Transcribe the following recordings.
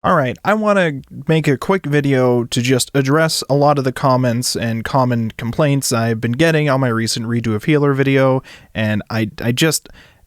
Alright, I want to make a quick video to just address a lot of the comments and common complaints I've been getting on my recent Redo of Healer video, and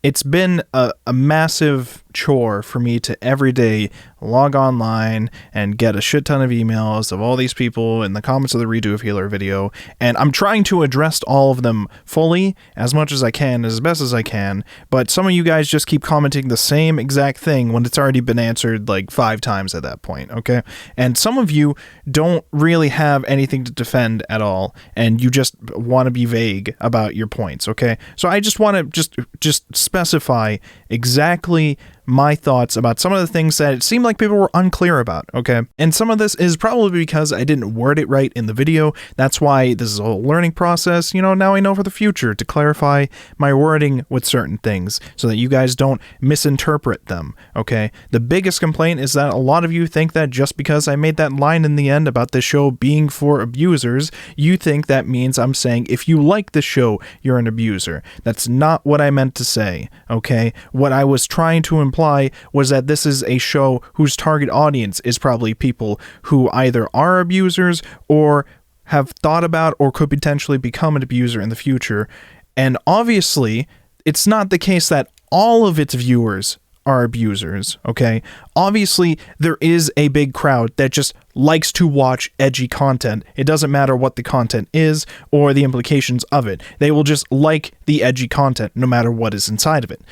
it's been a massive chore for me to every day log online and get a shit ton of emails of all these people in the comments of the Redo of Healer video, and I'm trying to address all of them fully, as much as I can, as best as I can, but some of you guys just keep commenting the same exact thing when it's already been answered like 5 times at that point, okay? And some of you don't really have anything to defend at all, and you just want to be vague about your points, okay? So I just want to just specify exactly my thoughts about some of the things that it seemed like people were unclear about, okay? And some of this is probably because I didn't word it right in the video. That's why this is a whole learning process. You know, now I know for the future to clarify my wording with certain things so that you guys don't misinterpret them, okay? The biggest complaint is that a lot of you think that just because I made that line in the end about this show being for abusers, you think that means I'm saying if you like the show, you're an abuser. That's not what I meant to say, okay? What I was trying to imply was that this is a show whose target audience is probably people who either are abusers or have thought about or could potentially become an abuser in the future. And obviously, it's not the case that all of its viewers are abusers, okay? Obviously, there is a big crowd that just likes to watch edgy content. It doesn't matter what the content is or the implications of it. They will just like the edgy content no matter what is inside of it.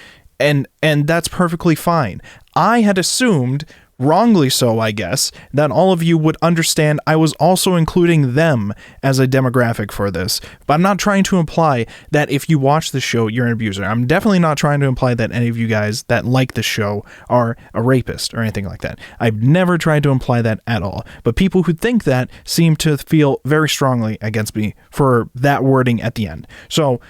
And that's perfectly fine. I had assumed, wrongly so I guess, that all of you would understand I was also including them as a demographic for this. But I'm not trying to imply that if you watch the show, you're an abuser. I'm definitely not trying to imply that any of you guys that like the show are a rapist or anything like that. I've never tried to imply that at all. But people who think that seem to feel very strongly against me for that wording at the end. So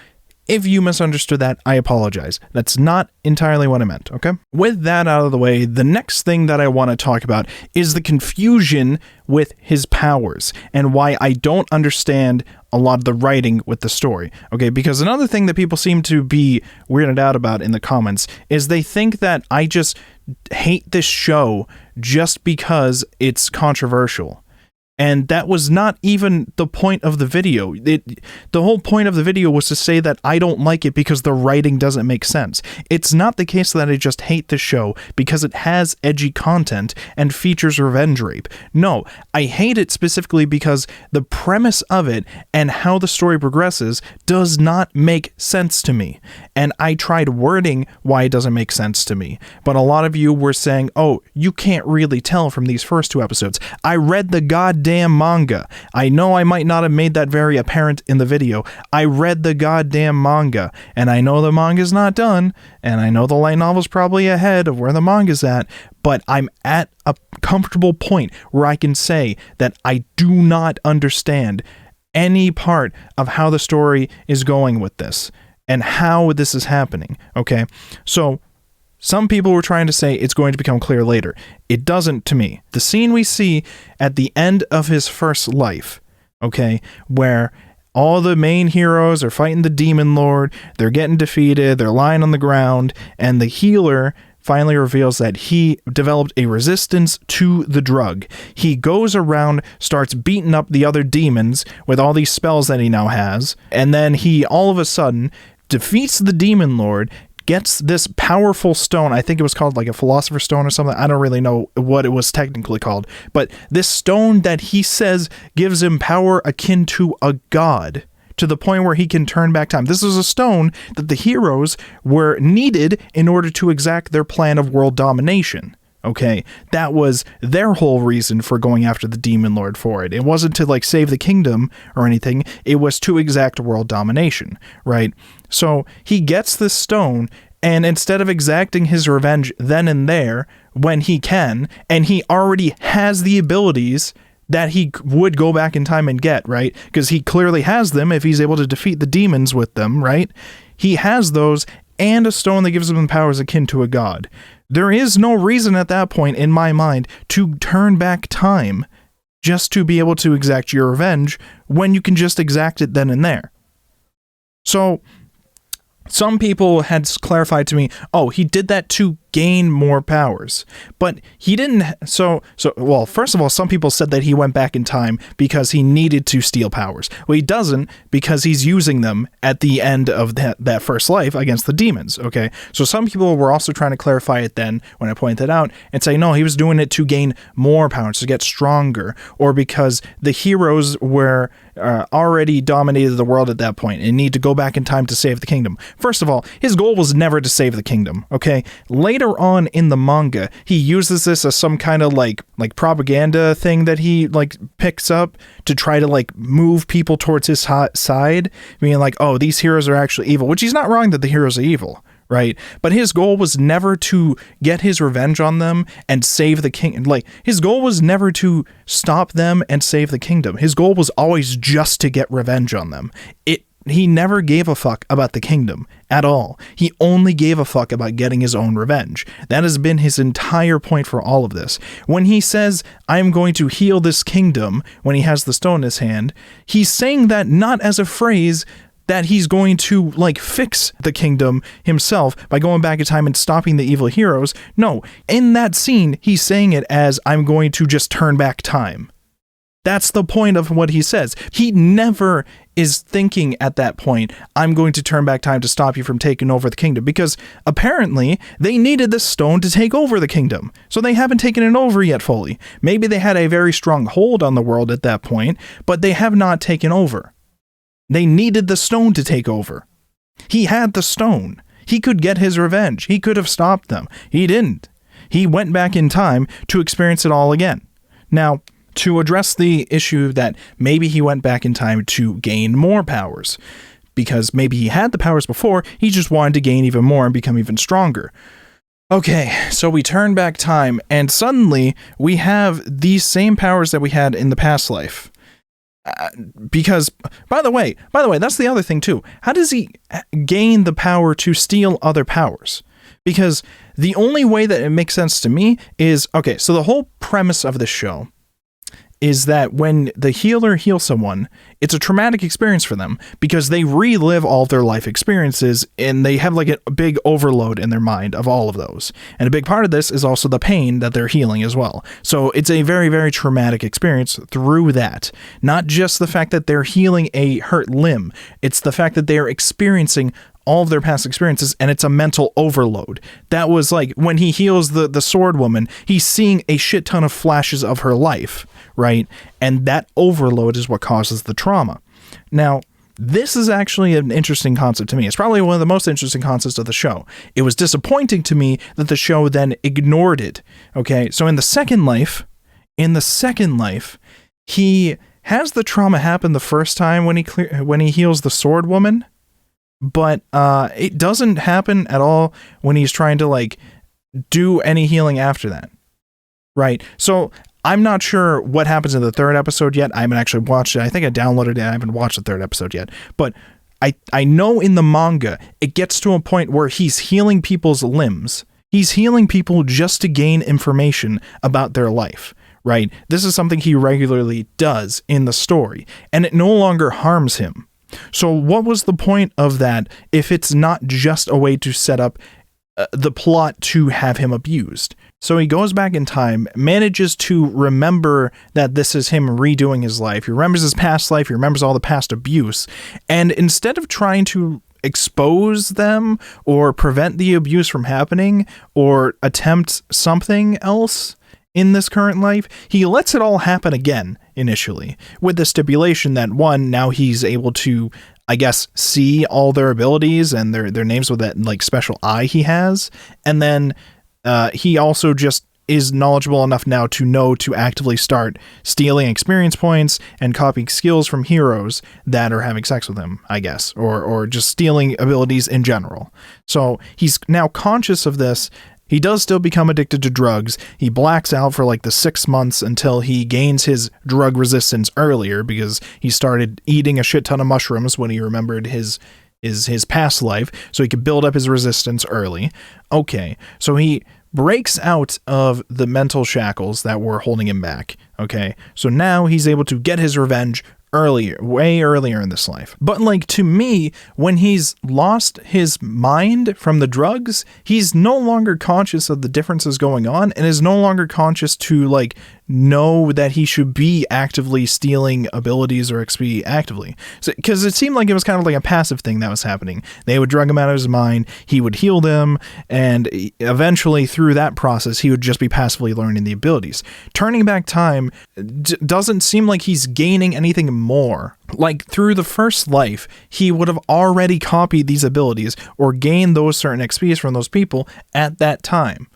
if you misunderstood that, I apologize. That's not entirely what I meant, okay? With that out of the way, the next thing that I want to talk about is the confusion with his powers and why I don't understand a lot of the writing with the story, okay? Because another thing that people seem to be weirded out about in the comments is they think that I just hate this show just because it's controversial. And that was not even the point of the video. The whole point of the video was to say that I don't like it because the writing doesn't make sense. It's not the case that I just hate the show because it has edgy content and features revenge rape. No, I hate it specifically because the premise of it and how the story progresses does not make sense to me. And I tried wording why it doesn't make sense to me. But a lot of you were saying, oh, you can't really tell from these first 2 episodes. I read the goddamn manga. I know I might not have made that very apparent in the video. I read the goddamn manga, and I know the manga's not done, and I know the light novel's probably ahead of where the manga's at, but I'm at a comfortable point where I can say that I do not understand any part of how the story is going with this and how this is happening, okay? So some people were trying to say it's going to become clear later. It doesn't to me. The scene we see at the end of his first life, okay, where all the main heroes are fighting the demon lord, they're getting defeated, they're lying on the ground, and the healer finally reveals that he developed a resistance to the drug. He goes around, starts beating up the other demons with all these spells that he now has, and then he all of a sudden defeats the demon lord, gets this powerful stone. I think it was called like a philosopher's stone or something. I don't really know what it was technically called, but this stone that he says gives him power akin to a god, to the point where he can turn back time. This is a stone that the heroes were needed in order to exact their plan of world domination. Okay, that was their whole reason for going after the demon lord for it. It wasn't to like save the kingdom or anything. It was to exact world domination, right? So he gets this stone, and instead of exacting his revenge then and there when he can, and he already has the abilities that he would go back in time and get, right? Because he clearly has them if he's able to defeat the demons with them, right? He has those and a stone that gives him powers akin to a god. There is no reason at that point, in my mind, to turn back time just to be able to exact your revenge when you can just exact it then and there. So some people had clarified to me, oh, he did that to gain more powers. But he didn't. Well, first of all, some people said that he went back in time because he needed to steal powers. Well, he doesn't, because he's using them at the end of that first life against the demons. Okay. So some people were also trying to clarify it then when I pointed that out and say, no, he was doing it to gain more powers, to get stronger, or because the heroes were already dominated the world at that point and need to go back in time to save the kingdom. First of all, his goal was never to save the kingdom, okay? Later on in the manga, he uses this as some kind of like propaganda thing that he like picks up to try to like move people towards his side, being like, oh, these heroes are actually evil, which he's not wrong that the heroes are evil. Right? But his goal was never to get his revenge on them and save the king. Like, his goal was never to stop them and save the kingdom. His goal was always just to get revenge on them. He never gave a fuck about the kingdom at all. He only gave a fuck about getting his own revenge. That has been his entire point for all of this. When he says, I'm going to heal this kingdom, when he has the stone in his hand, he's saying that not as a phrase that he's going to like fix the kingdom himself by going back in time and stopping the evil heroes. No, in that scene, he's saying it as, I'm going to just turn back time. That's the point of what he says. He never is thinking at that point, I'm going to turn back time to stop you from taking over the kingdom, because apparently they needed this stone to take over the kingdom. So they haven't taken it over yet fully. Maybe they had a very strong hold on the world at that point, but they have not taken over. They needed the stone to take over. He had the stone. He could get his revenge. He could have stopped them. He didn't. He went back in time to experience it all again. Now, to address the issue that maybe he went back in time to gain more powers, because maybe he had the powers before, he just wanted to gain even more and become even stronger. Okay, so we turn back time, and suddenly we have these same powers that we had in the past life. Because, by the way, that's the other thing too. How does he gain the power to steal other powers? Because the only way that it makes sense to me is, okay, so the whole premise of this show is that when the healer heals someone, it's a traumatic experience for them because they relive all of their life experiences and they have like a big overload in their mind of all of those. And a big part of this is also the pain that they're healing as well. So it's a very, very traumatic experience through that. Not just the fact that they're healing a hurt limb, it's the fact that they're experiencing all of their past experiences, and it's a mental overload. That was like when he heals the sword woman, he's seeing a shit ton of flashes of her life, right? And that overload is what causes the trauma. Now, this is actually an interesting concept to me. It's probably one of the most interesting concepts of the show. It was disappointing to me that the show then ignored it. Okay, so in the second life, he has the trauma happen the first time when he heals the sword woman. But it doesn't happen at all when he's trying to like do any healing after that, right? So I'm not sure what happens in the third episode yet. I haven't actually watched it. I think I downloaded it. I haven't watched the third episode yet. But I know in the manga, it gets to a point where he's healing people's limbs. He's healing people just to gain information about their life, right? This is something he regularly does in the story, and it no longer harms him. So what was the point of that if it's not just a way to set up the plot to have him abused? So he goes back in time, manages to remember that this is him redoing his life. He remembers his past life. He remembers all the past abuse. And instead of trying to expose them or prevent the abuse from happening or attempt something else in this current life, he lets it all happen again initially, with the stipulation that one, now he's able to, I guess, see all their abilities and their names with that like special eye he has, and then he also just is knowledgeable enough now to know to actively start stealing experience points and copying skills from heroes that are having sex with him, I guess, or just stealing abilities in general. So he's now conscious of this. He does still become addicted to drugs. He blacks out for like the 6 months until he gains his drug resistance earlier because he started eating a shit ton of mushrooms when he remembered his past life, so he could build up his resistance early. Okay, so he breaks out of the mental shackles that were holding him back. Okay, so now he's able to get his revenge earlier, way earlier in this life. But like, to me, when he's lost his mind from the drugs, he's no longer conscious of the differences going on and is no longer conscious to like know that he should be actively stealing abilities or XP actively. Because it seemed like it was kind of like a passive thing that was happening. They would drug him out of his mind, he would heal them, and eventually through that process, he would just be passively learning the abilities. Turning back time doesn't seem like he's gaining anything more. Like, through the first life, he would have already copied these abilities or gained those certain XPs from those people at that time.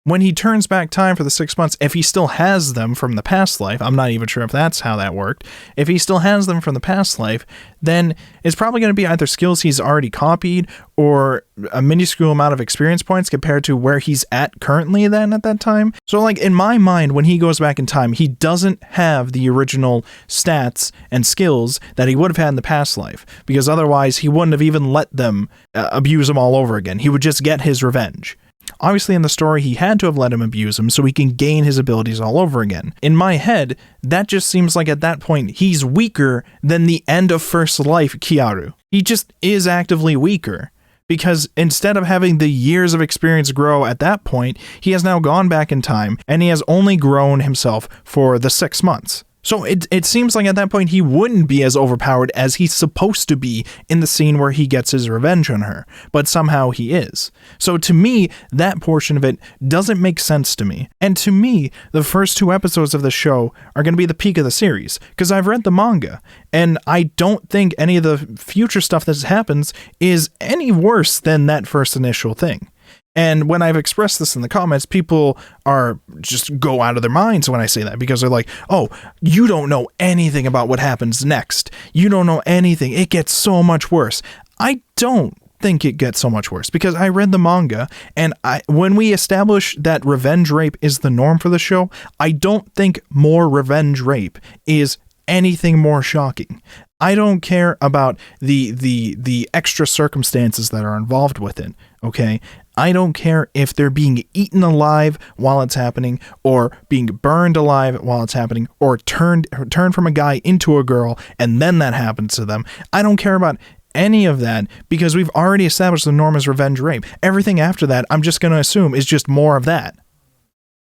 When he turns back time for the 6 months, if he still has them from the past life, I'm not even sure if that's how that worked. If he still has them from the past life, then it's probably going to be either skills he's already copied or a minuscule amount of experience points compared to where he's at currently then at that time. So like, in my mind, when he goes back in time, he doesn't have the original stats and skills that he would have had in the past life, because otherwise he wouldn't have even let them abuse him all over again. He would just get his revenge. Obviously, in the story, he had to have let him abuse him so he can gain his abilities all over again. In my head, that just seems like at that point, he's weaker than the end of first life Kaiyari. He just is actively weaker. Because instead of having the years of experience grow at that point, he has now gone back in time, and he has only grown himself for the 6 months. So it seems like at that point he wouldn't be as overpowered as he's supposed to be in the scene where he gets his revenge on her, but somehow he is. So to me, that portion of it doesn't make sense to me. And to me, the first 2 episodes of the show are going to be the peak of the series, because I've read the manga, and I don't think any of the future stuff that happens is any worse than that first initial thing. And when I've expressed this in the comments, people are just go out of their minds when I say that, because they're like, oh, you don't know anything about what happens next. You don't know anything. It gets so much worse. I don't think it gets so much worse, because I read the manga, and when we establish that revenge rape is the norm for the show, I don't think more revenge rape is anything more shocking. I don't care about the extra circumstances that are involved with it, okay? I don't care if they're being eaten alive while it's happening, or being burned alive while it's happening, or turned from a guy into a girl and then that happens to them. I don't care about any of that, because we've already established the norm is revenge rape. Everything after that, I'm just going to assume, is just more of that.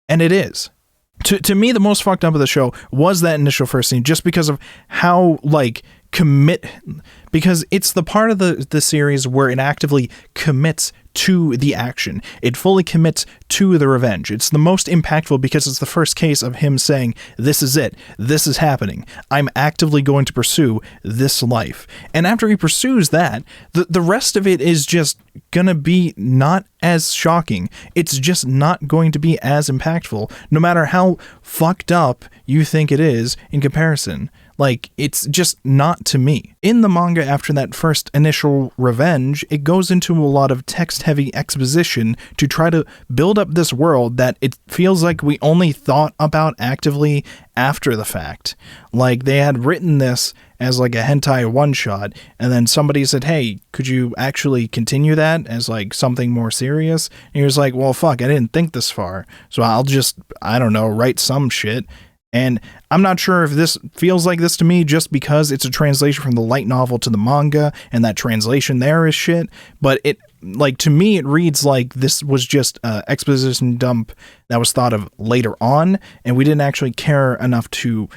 And it is. To me, the most fucked up of the show was that initial first scene, just because of how, like, because it's the part of the series where it actively commits to the action. It fully commits to the revenge. It's the most impactful because it's the first case of him saying, this is it. This is happening. I'm actively going to pursue this life. And after he pursues that, the rest of it is just gonna be not as shocking. It's just not going to be as impactful, no matter how fucked up you think it is in comparison. Like, it's just not to me. In the manga, after that first initial revenge, it goes into a lot of text-heavy exposition to try to build up this world that it feels like we only thought about actively after the fact. Like, they had written this as like a hentai one-shot, and then somebody said, hey, could you actually continue that as like something more serious? And he was like, well, fuck, I didn't think this far, so I'll just, I don't know, write some shit. And I'm not sure if this feels like this to me just because it's a translation from the light novel to the manga, and that translation there is shit, but it, like, to me, it reads like this was just an exposition dump that was thought of later on, and we didn't actually care enough to,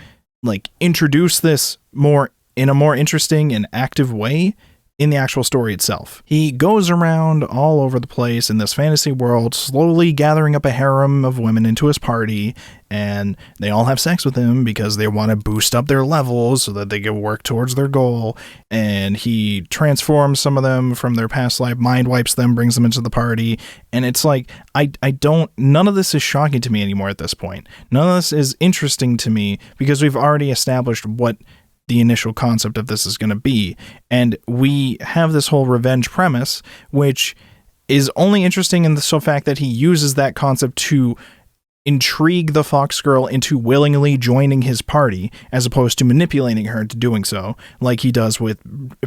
like, introduce this more in a more interesting and active way in the actual story itself. He goes around all over the place in this fantasy world, slowly gathering up a harem of women into his party, and they all have sex with him because they want to boost up their levels so that they can work towards their goal. And he transforms some of them from their past life, mind wipes them, brings them into the party. And it's like, none of this is shocking to me anymore at this point. None of this is interesting to me because we've already established what the initial concept of this is going to be. And we have this whole revenge premise, which is only interesting in the fact that he uses that concept to intrigue the fox girl into willingly joining his party as opposed to manipulating her into doing so, like he does with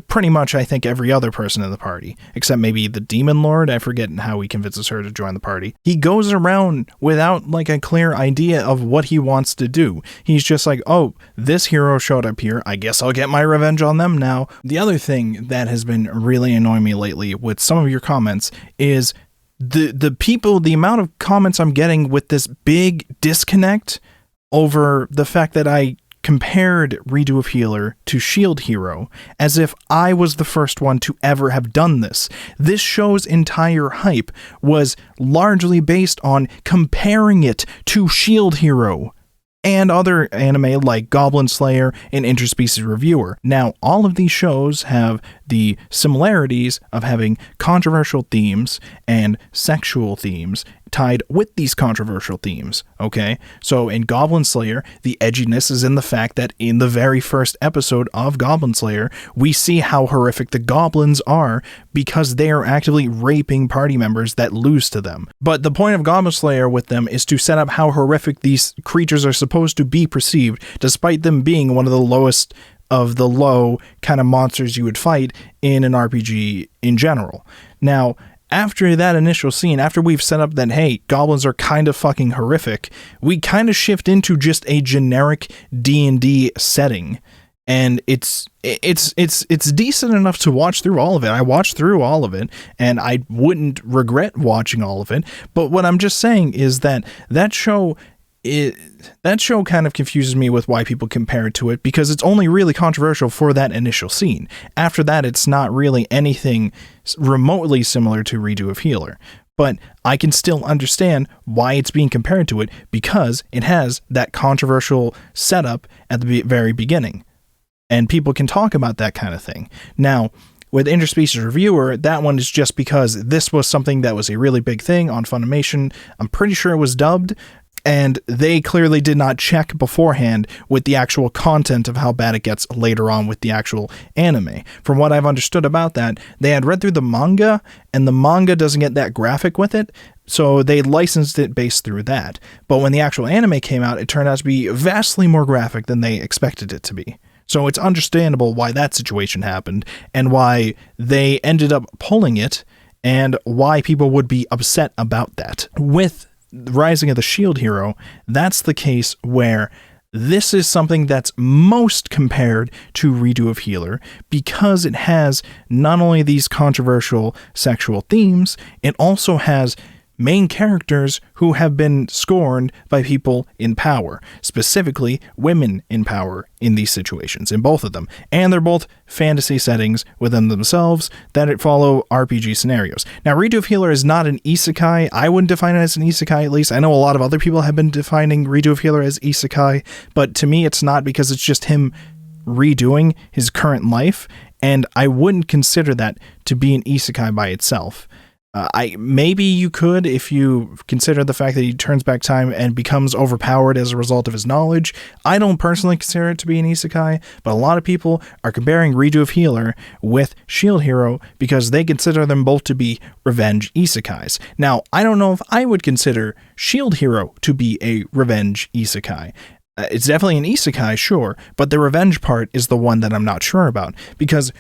pretty much, I think, every other person in the party, except maybe the demon lord. I forget how he convinces her to join the party. He goes around without like a clear idea of what he wants to do. He's just like, oh, this hero showed up here, I guess I'll get my revenge on them now. The other thing that has been really annoying me lately with some of your comments is the amount of comments I'm getting with this big disconnect over the fact that I compared Redo of Healer to Shield Hero as if I was the first one to ever have done this. This show's entire hype was largely based on comparing it to Shield Hero and other anime like Goblin Slayer and Interspecies Reviewer. Now, all of these shows have the similarities of having controversial themes and sexual themes tied with these controversial themes, okay? So in Goblin Slayer, the edginess is in the fact that in the very first episode of Goblin Slayer, we see how horrific the goblins are because they are actively raping party members that lose to them. But the point of Goblin Slayer with them is to set up how horrific these creatures are supposed to be perceived, despite them being one of the lowest of the low kind of monsters you would fight in an RPG in general. Now, after that initial scene, after we've set up that, hey, goblins are kind of fucking horrific, we kind of shift into just a generic D&D setting. And it's decent enough to watch through all of it. I watched through all of it, and I wouldn't regret watching all of it. But what I'm just saying is that show kind of confuses me with why people compare it to it, because it's only really controversial for that initial scene. After that, it's not really anything remotely similar to Redo of Healer. But I can still understand why it's being compared to it, because it has that controversial setup at the very beginning. And people can talk about that kind of thing. Now, with Interspecies Reviewer, that one is just because this was something that was a really big thing on Funimation. I'm pretty sure it was dubbed, and they clearly did not check beforehand with the actual content of how bad it gets later on with the actual anime. From what I've understood about that, they had read through the manga, and the manga doesn't get that graphic with it, so they licensed it based through that. But when the actual anime came out, it turned out to be vastly more graphic than they expected it to be. So it's understandable why that situation happened, and why they ended up pulling it, and why people would be upset about that. With Rising of the Shield Hero, that's the case where this is something that's most compared to Redo of Healer, because it has not only these controversial sexual themes, it also has main characters who have been scorned by people in power, specifically women in power in these situations, in both of them. And they're both fantasy settings within themselves that follow RPG scenarios. Now, Redo of Healer is not an isekai. I wouldn't define it as an isekai, at least. I know a lot of other people have been defining Redo of Healer as isekai, but to me it's not, because it's just him redoing his current life, and I wouldn't consider that to be an isekai by itself. Maybe you could, if you consider the fact that he turns back time and becomes overpowered as a result of his knowledge. I don't personally consider it to be an isekai, but a lot of people are comparing Redo of Healer with Shield Hero because they consider them both to be revenge isekais. Now, I don't know if I would consider Shield Hero to be a revenge isekai. It's definitely an isekai, sure, but the revenge part is the one that I'm not sure about, because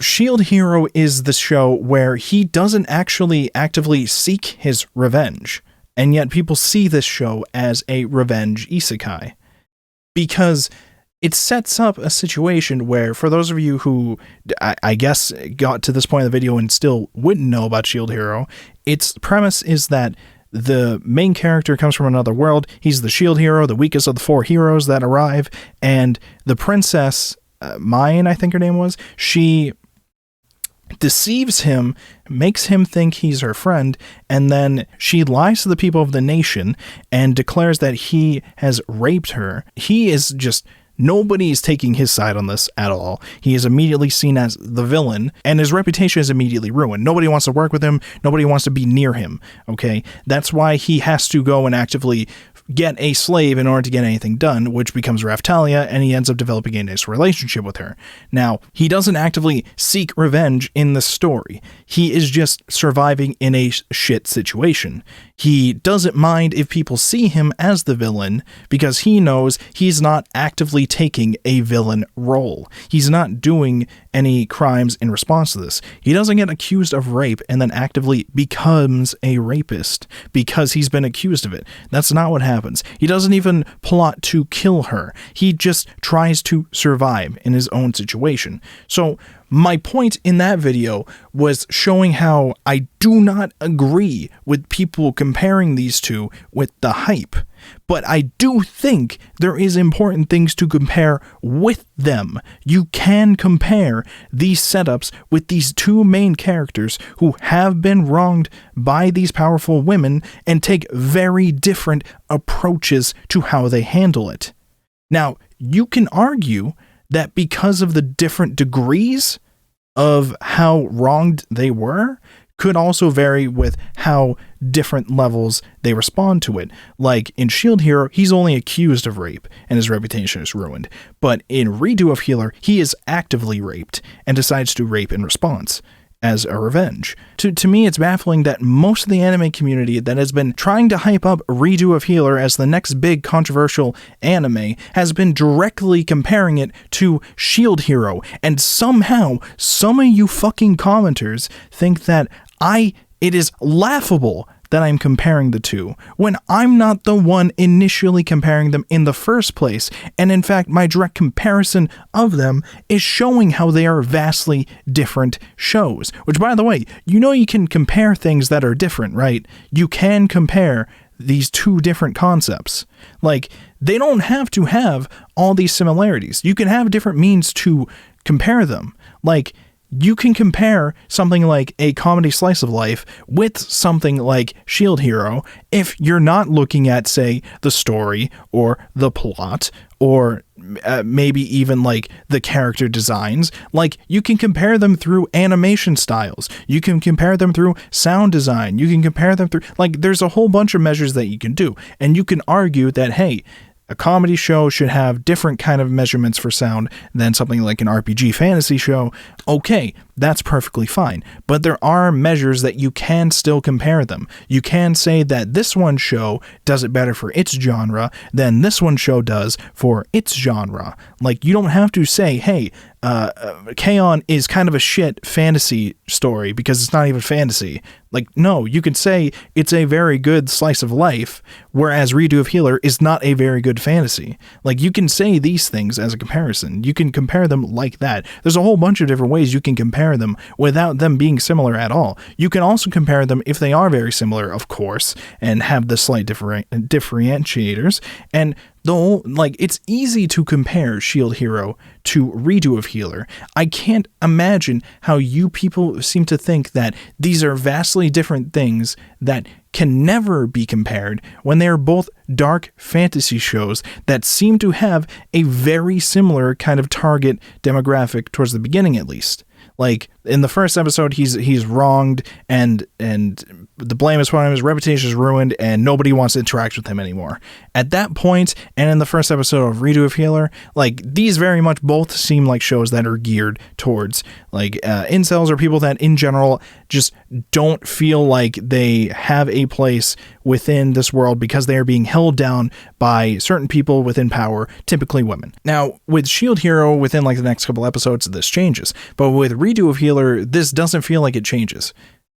Shield Hero is the show where he doesn't actually actively seek his revenge, and yet people see this show as a revenge isekai, because it sets up a situation where, for those of you who, I guess, got to this point of the video and still wouldn't know about Shield Hero, its premise is that the main character comes from another world. He's the Shield Hero, the weakest of the four heroes that arrive, and the princess, Mayan, I think her name was, she deceives him, makes him think he's her friend, and then she lies to the people of the nation and declares that he has raped her. He is just... Nobody is taking his side on this at all. He is immediately seen as the villain, and his reputation is immediately ruined. Nobody wants to work with him. Nobody wants to be near him, okay? That's why he has to go and actively get a slave in order to get anything done, which becomes Raftalia, and he ends up developing a nice relationship with her. Now, he doesn't actively seek revenge in the story. He is just surviving in a shit situation. He doesn't mind if people see him as the villain because he knows he's not actively taking a villain role. He's not doing any crimes in response to this. He doesn't get accused of rape and then actively becomes a rapist because he's been accused of it. That's not what happens. He doesn't even plot to kill her. He just tries to survive in his own situation. So my point in that video was showing how I do not agree with people comparing these two with the hype, but I do think there is important things to compare with them. You can compare these setups with these two main characters who have been wronged by these powerful women and take very different approaches to how they handle it. Now, you can argue that because of the different degrees of how wronged they were, could also vary with how different levels they respond to it. Like in Shield Hero, he's only accused of rape and his reputation is ruined. But in Redo of Healer, he is actively raped and decides to rape in response as a revenge. To me, it's baffling that most of the anime community that has been trying to hype up Redo of Healer as the next big controversial anime has been directly comparing it to Shield Hero, and somehow some of you fucking commenters think that it is laughable that I'm comparing the two, when I'm not the one initially comparing them in the first place, and in fact my direct comparison of them is showing how they are vastly different shows. Which, by the way, you can compare things that are different, right? You can compare these two different concepts. Like, they don't have to have all these similarities. You can have different means to compare them. Like, you can compare something like a comedy slice of life with something like Shield Hero if you're not looking at, say, the story or the plot or maybe even like the character designs. Like, you can compare them through animation styles. You can compare them through sound design. You can compare them through, like, there's a whole bunch of measures that you can do. And you can argue that, hey, a comedy show should have different kind of measurements for sound than something like an RPG fantasy show. Okay, that's perfectly fine. But there are measures that you can still compare them. You can say that this one show does it better for its genre than this one show does for its genre. Like, you don't have to say, hey, K-On! Is kind of a shit fantasy story because it's not even fantasy. Like, no, you could say it's a very good slice of life, whereas Redo of Healer is not a very good fantasy. Like, you can say these things as a comparison. You can compare them like that. There's a whole bunch of different ways you can compare them without them being similar at all. You can also compare them if they are very similar, of course, and have the slight differentiators. And though, like, it's easy to compare Shield Hero to Redo of Healer. I can't imagine how you people seem to think that these are vastly different things that can never be compared when they are both dark fantasy shows that seem to have a very similar kind of target demographic towards the beginning, at least. Like, in the first episode, he's wronged, and the blame is put on him, his reputation is ruined, and nobody wants to interact with him anymore. At that point, and in the first episode of Redo of Healer, like, these very much both seem like shows that are geared towards, like, incels or people that, in general, just don't feel like they have a place within this world because they are being held down by certain people within power, typically women. Now, with Shield Hero, within, like, the next couple episodes, this changes. But with Redo of Healer, this doesn't feel like it changes.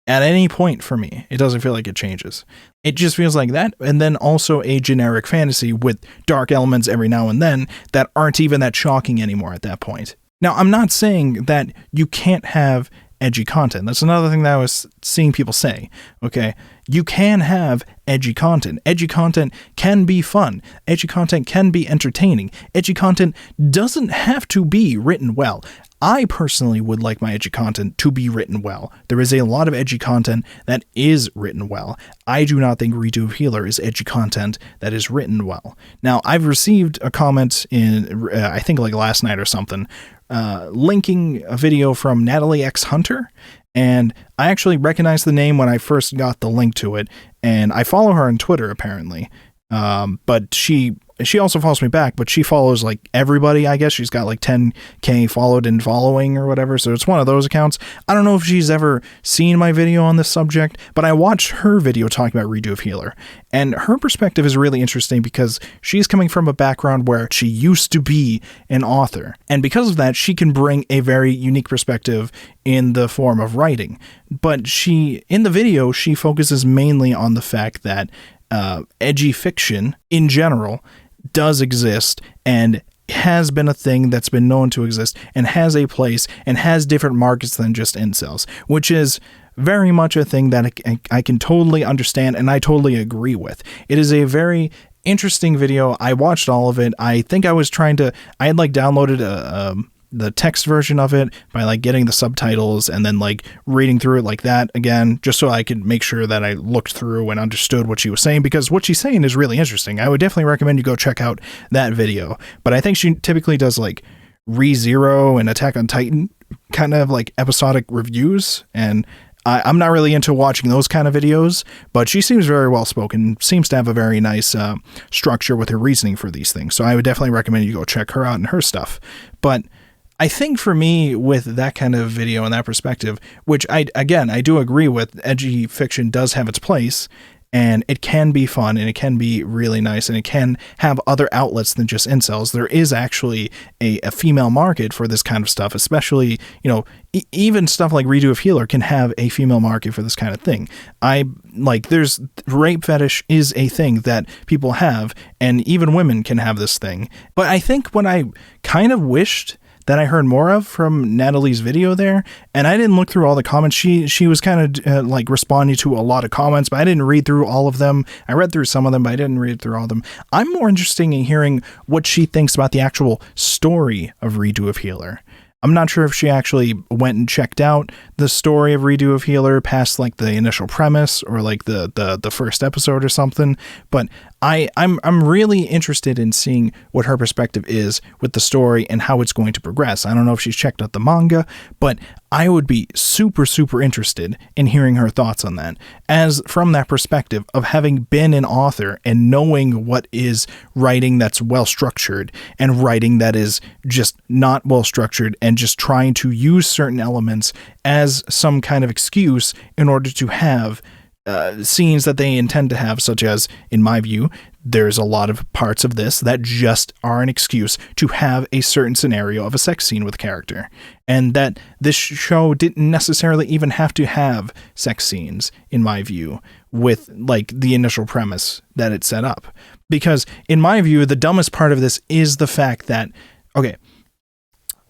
At any point for me, it doesn't feel like it changes. It just feels like that, and then also a generic fantasy with dark elements every now and then that aren't even that shocking anymore at that point. Now, I'm not saying that you can't have edgy content. That's another thing that I was seeing people say, okay? You can have edgy content. Edgy content can be fun. Edgy content can be entertaining. Edgy content doesn't have to be written well. I personally would like my edgy content to be written well. There is a lot of edgy content that is written well. I do not think Redo of Healer is edgy content that is written well. Now, I've received a comment in, I think like last night or something, linking a video from Natalie X Hunter, and I actually recognized the name when I first got the link to it, and I follow her on Twitter apparently, but she she also follows me back, but she follows like everybody. I guess she's got like 10K followed and following or whatever. So it's one of those accounts. I don't know if she's ever seen my video on this subject, but I watched her video talking about Redo of Healer, and her perspective is really interesting because she's coming from a background where she used to be an author. And because of that, she can bring a very unique perspective in the form of writing. But in the video, she focuses mainly on the fact that edgy fiction in general does exist and has been a thing that's been known to exist and has a place and has different markets than just incels, which is very much a thing that I can totally understand and I totally agree with. It is a very interesting video. I watched all of it. I think I had like downloaded the text version of it by like getting the subtitles and then like reading through it like that again, just so I could make sure that I looked through and understood what she was saying, because what she's saying is really interesting. I would definitely recommend you go check out that video. But I think she typically does like ReZero and Attack on Titan kind of like episodic reviews, and I'm not really into watching those kind of videos, but she seems very well spoken, seems to have a very nice structure with her reasoning for these things. So I would definitely recommend you go check her out and her stuff. But I think for me, with that kind of video and that perspective, which I do agree with, edgy fiction does have its place, and it can be fun and it can be really nice and it can have other outlets than just incels. There is actually a female market for this kind of stuff, especially, even stuff like Redo of Healer can have a female market for this kind of thing. There's rape fetish is a thing that people have, and even women can have this thing. But I think what I kind of wished that I heard more of from Natalie's video there, and I didn't look through all the comments. She was kind of responding to a lot of comments, but I didn't read through all of them. I read through some of them, but I didn't read through all of them. I'm more interested in hearing what she thinks about the actual story of Redo of Healer. I'm not sure if she actually went and checked out the story of Redo of Healer past like the initial premise or like the first episode or something, but I'm really interested in seeing what her perspective is with the story and how it's going to progress. I don't know if she's checked out the manga, but I would be super, super interested in hearing her thoughts on that, as from that perspective of having been an author and knowing what is writing that's well structured and writing that is just not well structured and just trying to use certain elements as some kind of excuse in order to have scenes that they intend to have, such as, in my view, there's a lot of parts of this that just are an excuse to have a certain scenario of a sex scene with a character, and that this show didn't necessarily even have to have sex scenes, in my view, with like the initial premise that it set up. Because in my view, the dumbest part of this is the fact that, okay,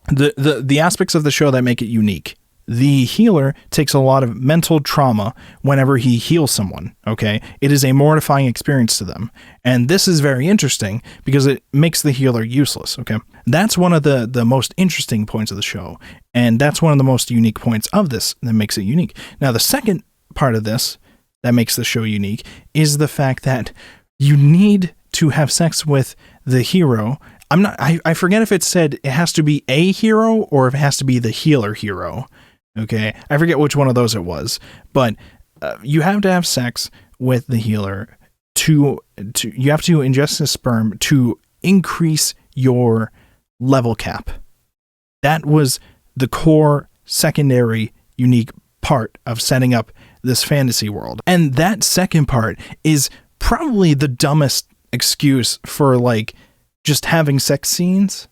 the aspects of the show that make it unique. The healer takes a lot of mental trauma whenever he heals someone, okay? It is a mortifying experience to them. And this is very interesting because it makes the healer useless, okay? That's one of the most interesting points of the show. And that's one of the most unique points of this that makes it unique. Now, the second part of this that makes the show unique is the fact that you need to have sex with the hero. I forget if it said it has to be a hero or if it has to be the healer hero. Okay, I forget which one of those it was, but you have to have sex with the healer you have to ingest his sperm to increase your level cap. That was the core, secondary, unique part of setting up this fantasy world. And that second part is probably the dumbest excuse for like just having sex scenes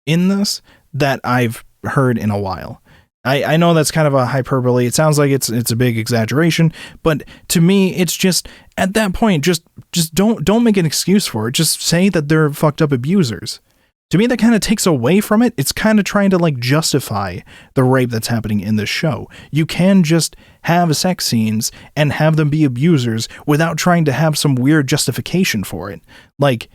in this that I've heard in a while. I know that's kind of a hyperbole. It sounds like it's a big exaggeration, but to me, it's just at that point, just don't make an excuse for it. Just say that they're fucked up abusers. To me, that kind of takes away from it. It's kind of trying to like justify the rape that's happening in this show. You can just have sex scenes and have them be abusers without trying to have some weird justification for it. Like,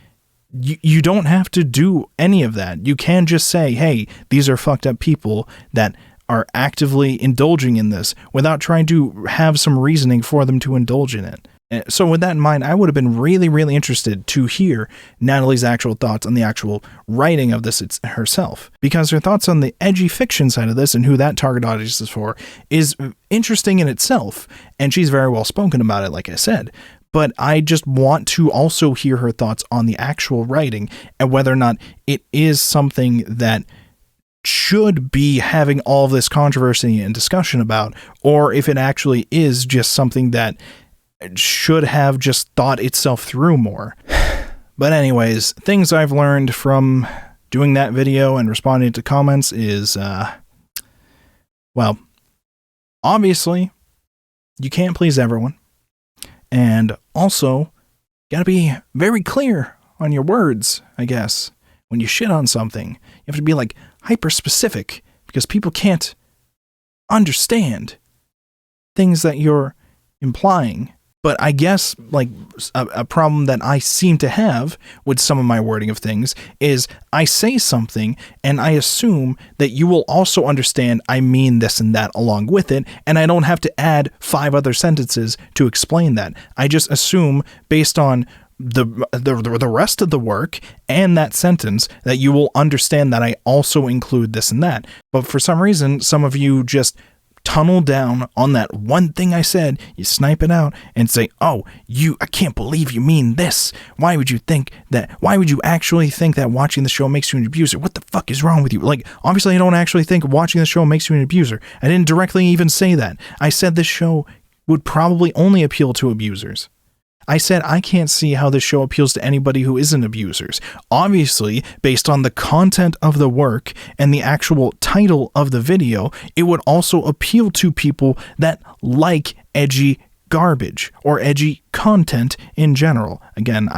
you don't have to do any of that. You can just say, hey, these are fucked up people that are actively indulging in this without trying to have some reasoning for them to indulge in it. So with that in mind, I would have been really, really interested to hear Natalie's actual thoughts on the actual writing of this herself, because her thoughts on the edgy fiction side of this and who that target audience is for is interesting in itself, and she's very well spoken about it, like I said. but I just want to also hear her thoughts on the actual writing and whether or not it is something that should be having all of this controversy and discussion about, or if it actually is just something that should have just thought itself through more. But anyways, things I've learned from doing that video and responding to comments is, well, obviously, you can't please everyone. And also, gotta be very clear on your words, I guess. When you shit on something, you have to be like hyper specific because people can't understand things that you're implying. But I guess like a problem that I seem to have with some of my wording of things is I say something and I assume that you will also understand I mean this and that along with it, and I don't have to add 5 other sentences to explain that. I just assume based on the rest of the work and that sentence that you will understand that I also include this and that. But for some reason, some of you just tunnel down on that one thing I said, you snipe it out and say, oh, I can't believe you mean this. Why would you actually think that watching the show makes you an abuser? What the fuck is wrong with you? Like, obviously I don't actually think watching the show makes you an abuser. I didn't directly even say that. I said this show would probably only appeal to abusers. I said I can't see how this show appeals to anybody who isn't abusers. Obviously, based on the content of the work and the actual title of the video, it would also appeal to people that like edgy garbage or edgy content in general. Again,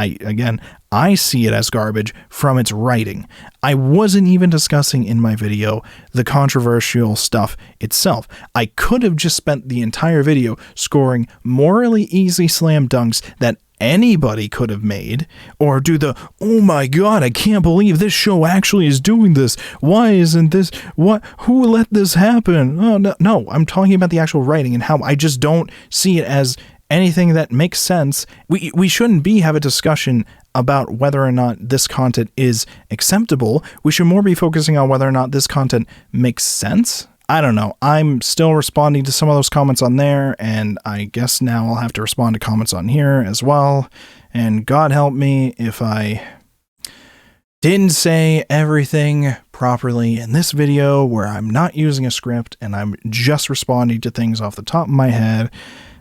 I see it as garbage from its writing. I wasn't even discussing in my video the controversial stuff itself. I could have just spent the entire video scoring morally easy slam dunks that anybody could have made, or do the, oh my god, I can't believe this show actually is doing this. Why isn't this? Who let this happen? Oh, no, I'm talking about the actual writing and how I just don't see it as anything that makes sense. We shouldn't have a discussion about whether or not this content is acceptable. We should more be focusing on whether or not this content makes sense. I don't know. I'm still responding to some of those comments on there, and I guess now I'll have to respond to comments on here as well. And God help me if I didn't say everything properly in this video where I'm not using a script and I'm just responding to things off the top of my head,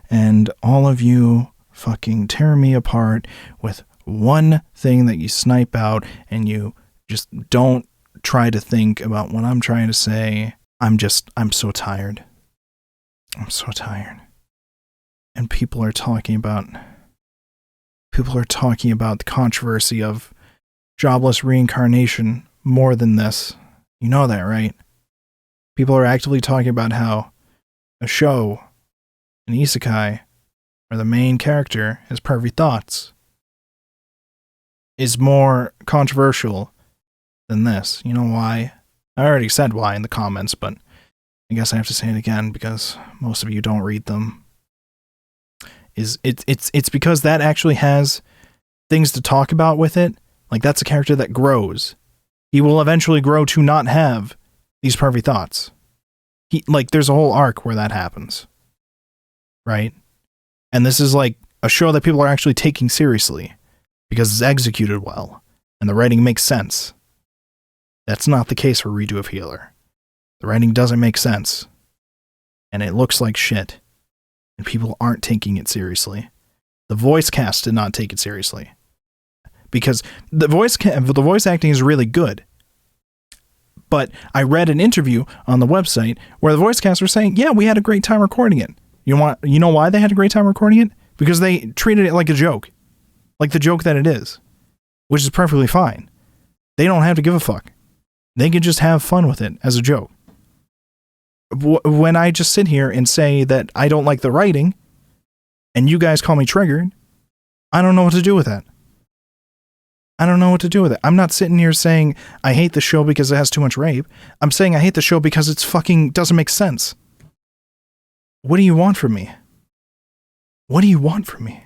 and all of you fucking tear me apart with one thing that you snipe out and you just don't try to think about what I'm trying to say. I'm so tired. I'm so tired. And people are talking about the controversy of jobless reincarnation more than this. You know that, right? People are actively talking about how a show, an isekai, where the main character has pervy thoughts, is more controversial than this. You know why? I already said why in the comments, but I guess I have to say it again because most of you don't read them. It's because that actually has things to talk about with it. Like, that's a character that grows. He will eventually grow to not have these pervy thoughts. There's a whole arc where that happens. Right? And this is like a show that people are actually taking seriously because it's executed well and the writing makes sense. That's not the case for Redo of Healer. The writing doesn't make sense. And it looks like shit. And people aren't taking it seriously. The voice cast did not take it seriously. Because the voice acting is really good. But I read an interview on the website where the voice cast were saying, yeah, we had a great time recording it. You know why they had a great time recording it? Because they treated it like a joke. Like the joke that it is. Which is perfectly fine. They don't have to give a fuck. They can just have fun with it as a joke. When I just sit here and say that I don't like the writing, and you guys call me triggered, I don't know what to do with that. I don't know what to do with it. I'm not sitting here saying I hate the show because it has too much rape. I'm saying I hate the show because it's fucking doesn't make sense. What do you want from me? What do you want from me?